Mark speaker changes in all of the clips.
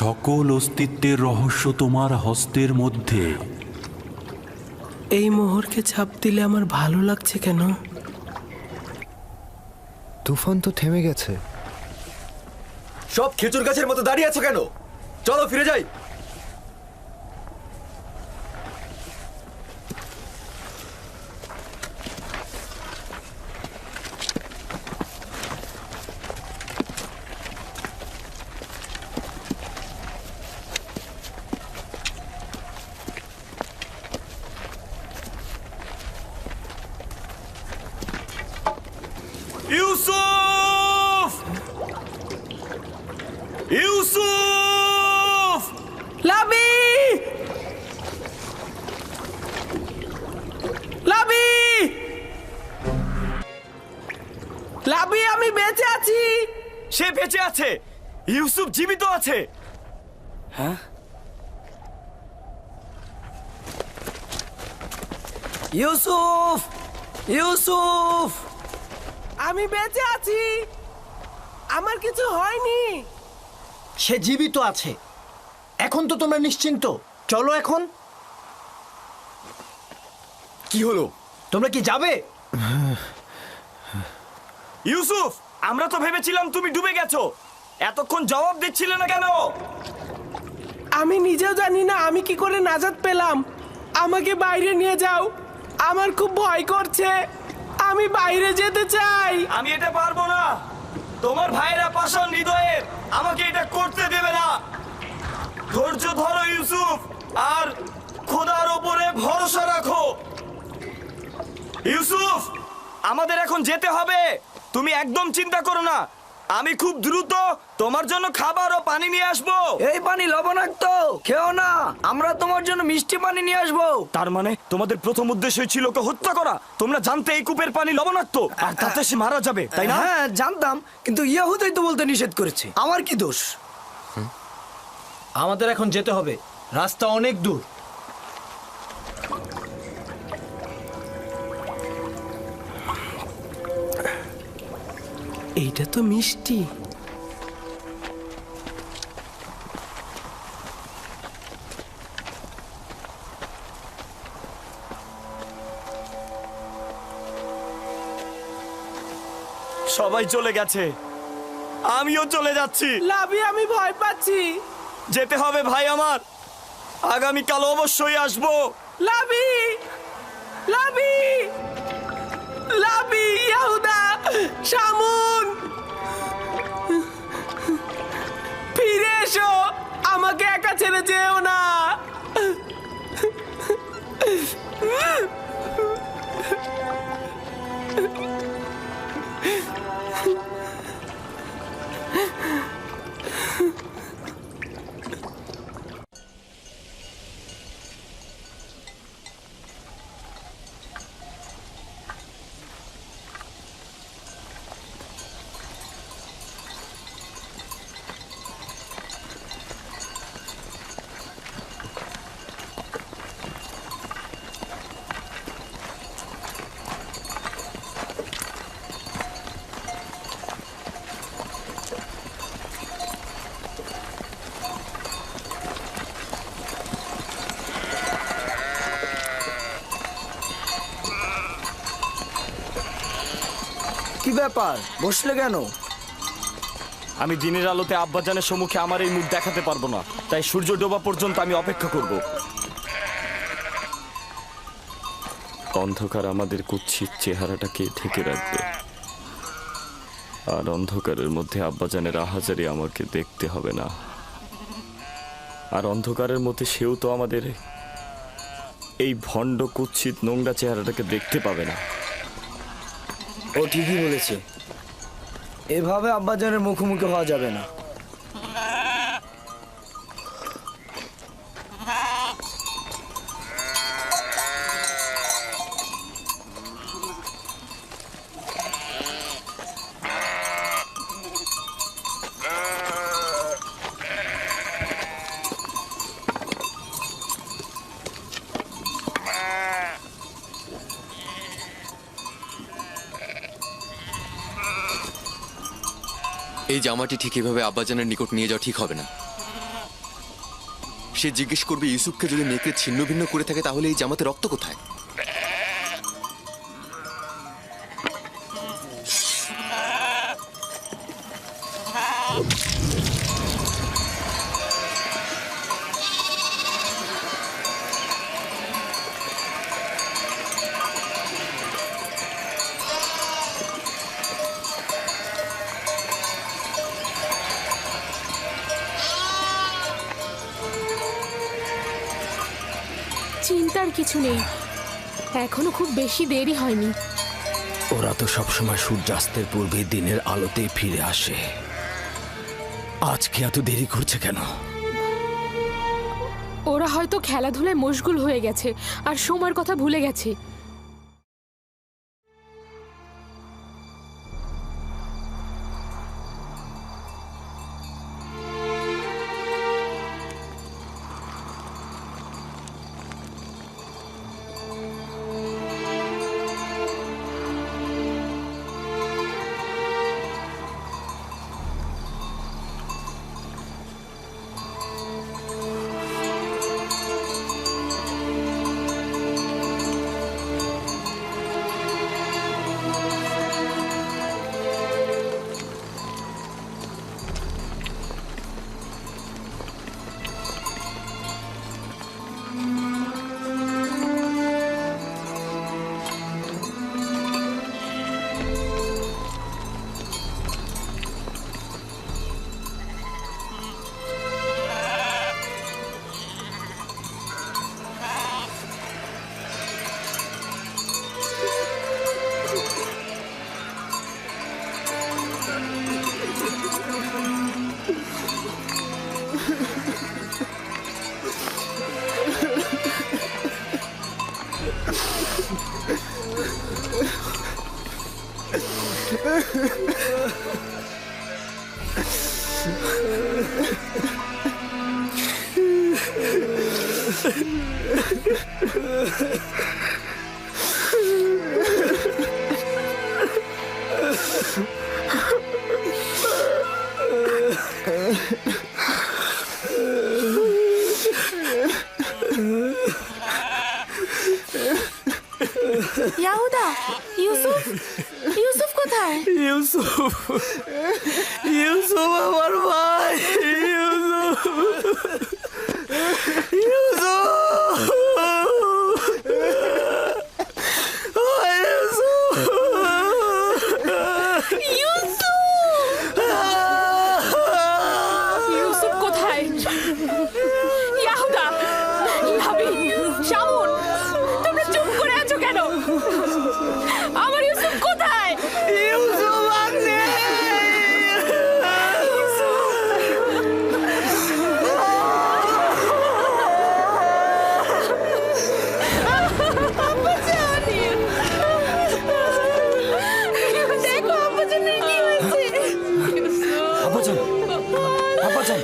Speaker 1: সকল অস্তিত্বের রহস্য তোমার হস্তের মধ্যে।
Speaker 2: এই মোহরকে ছাপ দিলে আমার ভালো লাগছে কেন?
Speaker 3: তুফান তো থেমে গেছে।
Speaker 4: সব খেজুর গাছের মতো দাঁড়িয়ে আছো কেন? চলো ফিরে যাই।
Speaker 5: ইউসুফ! ইউসুফ!
Speaker 2: লাবি! লাবি! লাবি, আমি বেঁচে আছি।
Speaker 5: সে বেঁচে আছে। ইউসুফ জীবিত আছে। হ্যাঁ,
Speaker 2: ইউসুফ! ইউসুফ! আমি বেঁচে আছি, আমার কিছু হয়নি।
Speaker 6: সে জীবিত আছে। এখন তো তোমরা নিশ্চিন্ত। চলো এখন।
Speaker 4: কি হলো?
Speaker 6: তোমরা কি যাবে?
Speaker 5: ইউসুফ, আমরা তো ভেবেছিলাম তুমি ডুবে গেছো। এতক্ষণ জবাব দিচ্ছিলে না কেন?
Speaker 2: আমি নিজেও জানি না আমি কি করে নাজাত পেলাম। আমাকে বাইরে নিয়ে যাও, আমার খুব ভয় করছে। আমি বাইরে যেতে চাই।
Speaker 5: আমি এটা পারবো না। তোমার ভাইয়েরা পাষাণ হৃদয়ের, আমাকে এটা করতে দেবে না। ধৈর্য ধরো ইউসুফ, আর খোদার ওপরে ভরসা রাখো। ইউসুফ, আমাদের এখন যেতে হবে। তুমি একদম চিন্তা করো না। আমি খুব দ্রুত তোমার জন্য খাবার ও পানি নিয়ে আসবো।
Speaker 7: এই পানি লবণাক্ত, খেও না। আমরা তোমার জন্য মিষ্টি পানি নিয়ে আসবো।
Speaker 5: তার মানে তোমাদের প্রথম উদ্দেশ্যই ছিল ওকে হত্যা করা। তোমরা জানতে এই কূপের পানি লবণাক্ত, আর তাতে সে মারা যাবে, তাই না?
Speaker 7: হ্যাঁ জানতাম, কিন্তু ইয়াহুদাই তো বলতে নিষেধ করেছে। আমার কি দোষ?
Speaker 6: আমাদের এখন যেতে হবে, রাস্তা অনেক দূর।
Speaker 2: এইটা তো মিষ্টি।
Speaker 5: সবাই চলে গেছে, আমিও চলে যাচ্ছি।
Speaker 2: লাবি, আমি ভয় পাচ্ছি।
Speaker 5: যেতে হবে ভাই আমার, আগামীকাল অবশ্যই আসবো।
Speaker 2: লাবি! লাবি! লাবি! ইয়াহুদা! শামুন! ফিরে এসো, আমাকে একা ছেড়ে যেও না।
Speaker 7: কি ব্যাপার, বসলে কেন?
Speaker 5: আমি দিনের আলোতে আব্বাজানের সম্মুখে আমার এই মুখ দেখাতে পারবো না, তাই সূর্য ডোবা পর্যন্ত আমি অপেক্ষা করব। অন্ধকার আমাদের কুৎসিত চেহারাটাকে ঢেকে রাখবে, আর অন্ধকারের মধ্যে আব্বাজানের আহাজারি আমাকে দেখতে হবে না। আর অন্ধকারের মধ্যে সেও তো আমাদের এই ভণ্ড কুৎসিত নোংরা চেহারাটাকে দেখতে পাবে না।
Speaker 7: ও ঠিকই বলেছে, এভাবে আব্বাজানের মুখোমুখি হওয়া যাবে না।
Speaker 4: এই জামাটি ঠিক এভাবে আব্বাজানের নিকট নিয়ে যাওয়া ঠিক হবে না।
Speaker 8: সে জিজ্ঞেস করবে ইউসুফকে যদি নেকড়ে ছিন্ন ভিন্ন করে থাকে তাহলে এই জামাতে রক্ত কোথায়?
Speaker 9: চিন্তার কিছু নেই, এখনো খুব বেশি দেরি হয়নি।
Speaker 10: ওরা তো সবসময় সূর্যাস্তের পূর্বে দিনের আলোতেই ফিরে আসে, আজকে এত দেরি করছে কেন?
Speaker 9: ওরা হয়তো খেলাধুলায় মশগুল হয়ে গেছে আর সময়ের কথা ভুলে গেছে। ইয়াহুদা, ইউসুফ, ইউসুফ কোথায়?
Speaker 7: ইউসুফ, ইউসুফ আমার ভাই, ইউসুফ, ইউসুফ,
Speaker 9: ইউসুফ কোথায়? ইয়াহুদা, লাবি, শামুন, তোমরা চুপ করে আছো কেন? আমার ইউসুফ কোথায়?
Speaker 7: ইউসুফ আছে।
Speaker 9: দেখো আব্বাজানের কি হয়েছে।
Speaker 5: আব্বাজান, আব্বাজান,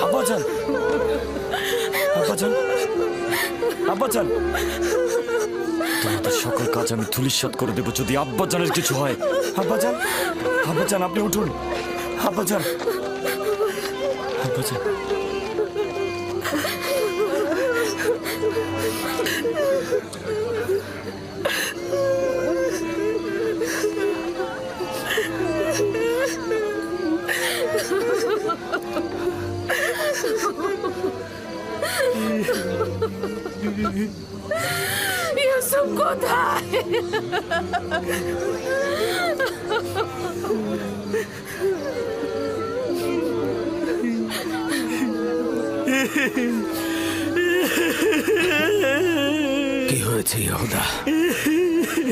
Speaker 5: আব্বাজান, আব্বাজান, আব্বাজান, তোমাদের সকল কাজ আমি ধূলিসাৎ করে দেবো যদি আব্বাজানের কিছু হয়। আব্বাজান, আব্বাজান, আপনি উঠুন। আব্বাজান, আব্বাজান।
Speaker 9: ইউসুফ কোথায়?
Speaker 10: কি হয়েছে ইয়াহুদা?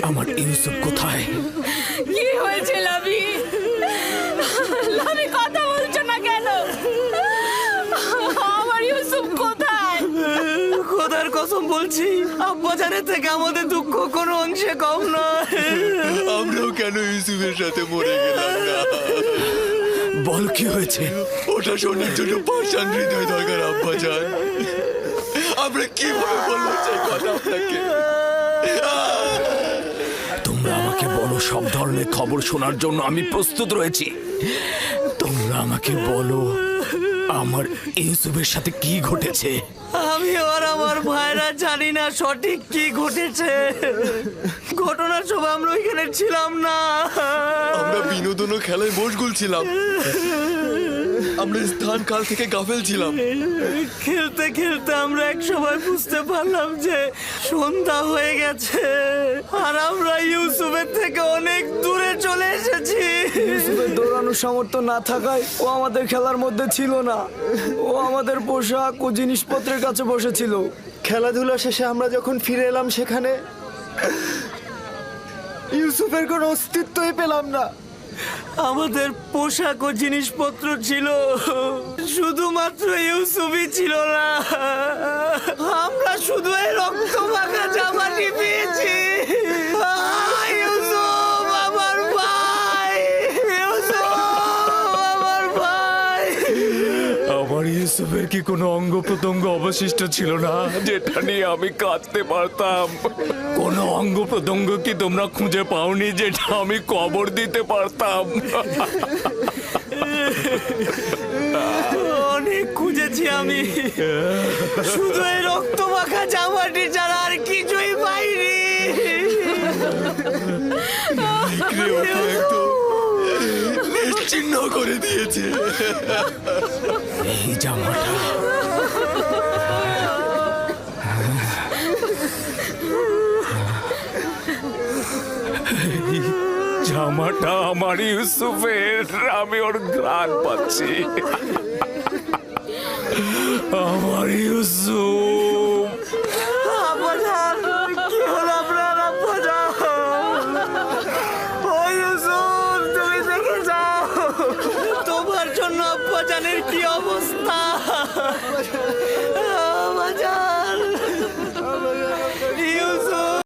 Speaker 10: আমার ইউসুফ কোথায়?
Speaker 9: কি হয়েছে লাবি? লাবি কথা বলছো না কেন? আমার ইউসুফ কোথায়?
Speaker 7: খোদার কসম বলছি, আব্বাজানের থেকে আমাদের দুঃখ কোনো অংশে কম নয়।
Speaker 8: আমরাও কেন ইউসুফের সাথে মরে গেলাম না?
Speaker 10: বল কি হয়েছে?
Speaker 8: ওটা শোনার জন্য পাষাণ হৃদয় দরকার আব্বাজান। আমরা কিভাবে বলবো সেই কথা আপনাকে?
Speaker 10: তোমরা আমাকে বলো, সব ধরনের খবর শোনার জন্য আমি প্রস্তুত রয়েছি। তোমরা আমাকে বলো, আমার ইউসুফের সাথে কি ঘটেছে?
Speaker 7: আমি আর আমার ভাইরা জানি না সঠিক কি ঘটেছে। ঘটনার সময় আমরা ওইখানে ছিলাম না।
Speaker 8: আমরা বিনোদন ও খেলায় মশগুল ছিলাম। আমরা স্থান কাল থেকে গাফেল ছিলাম।
Speaker 7: খেলতে খেলতে আমরা এক সময় বুঝতে পারলাম যে সন্ধ্যা হয়ে গেছে আর আমরা ইউসুফের থেকে অনেক দূরে চলে এসেছি।
Speaker 6: ইউসুফের দৌড়ানোর সামর্থ্য না থাকায় ও আমাদের খেলার মধ্যে ছিল না। ও আমাদের পোশাক ও জিনিসপত্রের কাছে বসেছিল। খেলাধুলা শেষে আমরা যখন ফিরে এলাম সেখানে ইউসুফের কোনো অস্তিত্বই পেলাম না। আমাদের পোশাক ও জিনিসপত্র ছিল, শুধুমাত্র ইউসুফই ছিল না। আমরা শুধু এই রক্ত মাখা জামাটি পেয়েছি। ইউসুফ আমার ভাই, ইউসুফ আমার ভাই।
Speaker 10: আমার ইউসুফের কি কোনো অঙ্গ প্রত্যঙ্গ অবশিষ্ট ছিল না যেটা নিয়ে আমি কাঁদতে পারতাম? কোনো অঙ্গ প্রত্যঙ্গ কি তোমরা খুঁজে পাওনি যেটা আমি কবর দিতে পারতাম?
Speaker 7: অনেক খুঁজেছি আমি, শুধু এই রক্ত মাখা জামাটি ছাড়া আর কিছুই পাইনি।
Speaker 8: নিশ্চিহ্ন করে দিয়েছে।
Speaker 10: এই জামাটা জামাটা আমার ইউসুফের, আমি ওর ঘ্রাণ পাচ্ছি।